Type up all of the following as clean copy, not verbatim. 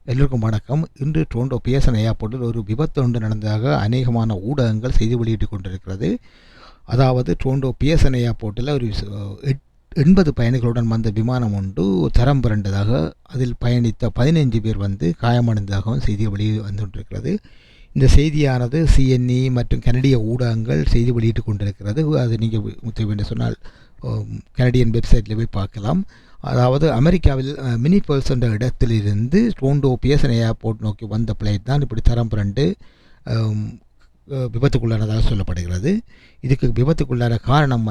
எல்லோருக்கும் வணக்கம். இன்று டொரண்டோ பியர்சன் ஏர்போர்ட்டில் ஒரு விபத்து ஒன்று நடந்ததாக அநேகமான ஊடகங்கள் செய்தி வெளியிட்டுக் கொண்டிருக்கிறது. அதாவது டொரண்டோ பியர்சன் ஏர்போர்ட்டில் ஒரு 80 பயணிகளுடன் வந்த விமானம் ஒன்று தரம் புரண்டதாக, அதில் பயணித்த 15 பேர் காயமடைந்ததாகவும் செய்தி வெளியே வந்து கொண்டிருக்கிறது. இந்த செய்தியானது சிஎன்இ மற்றும் கனடிய ஊடகங்கள் செய்தி வெளியிட்டுக் கொண்டிருக்கிறது. அது நீங்கள் தேவை சொன்னால் கனடியன் வெப்சைட்டில் போய் பார்க்கலாம். அதாவது அமெரிக்காவில் மினிபர்ஸ் என்ற இடத்திலிருந்து டொரண்டோ பியர்சன் ஏர்போர்ட் நோக்கி வந்த பிளைட் தான் இப்படி தரம் புரண்டு விபத்துக்குள்ளானதாக சொல்லப்படுகிறது. இதுக்கு விபத்துக்குள்ளான காரணம்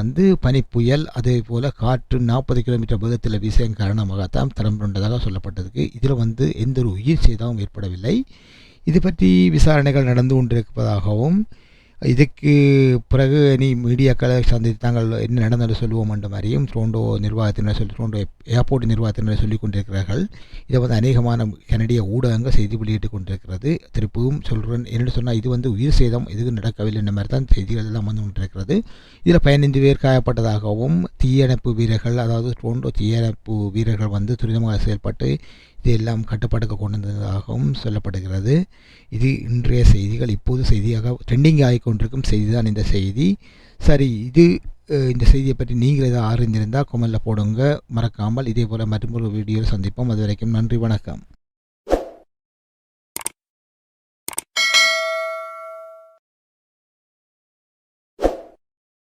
பனிப்புயல், அதே போல் காற்று 40 கிலோமீட்டர் வேகத்தில் வீசிய காரணமாகத்தான் தரம் புரண்டதாக சொல்லப்பட்டதுக்கு. இதில் எந்த ஒரு உயிர் சேதமும் ஏற்படவில்லை. இது பற்றி விசாரணைகள் நடந்து கொண்டிருப்பதாகவும், இதுக்கு பிறகு மீடியாக்களை சந்தித்து தாங்கள் என்ன நடந்தது சொல்லுவோம் என்ற மாதிரியும் டொரண்டோ ஏர்போர்ட் நிர்வாகத்தினர் சொல்லிக் கொண்டிருக்கிறார்கள். இதை அநேகமான கனடிய ஊடகங்கள் செய்தி வெளியிட்டுக் கொண்டிருக்கிறது. திருப்பவும் சொல்கிறேன், என்னென்னு சொன்னால் இது உயிர் சேதம் எதுவும் நடக்கவில்லை என்ற மாதிரி தான் செய்திகள் எல்லாம் வந்து கொண்டிருக்கிறது. இதில் 15 பேர் காயப்பட்டதாகவும், தீயணைப்பு வீரர்கள், அதாவது டொரண்டோ தீயணைப்பு வீரர்கள் துரிதமாக செயல்பட்டு இதெல்லாம் கட்டுப்பாட்டுக்கு கொண்டு வந்ததாகவும் சொல்லப்படுகிறது. இது இன்றைய செய்திகள். இப்போது செய்தியாக ட்ரெண்டிங் ஆகிக்கொண்டிருக்கும் செய்தி தான் இந்த செய்தி. சரி, இந்த செய்தியை பற்றி நீங்கள் ஏதாவது அறிந்திருந்தால் கமெண்டில் போடுங்க. மறக்காமல் இதே போல் மற்றொரு வீடியோவில் சந்திப்போம். அது வரைக்கும் நன்றி, வணக்கம்.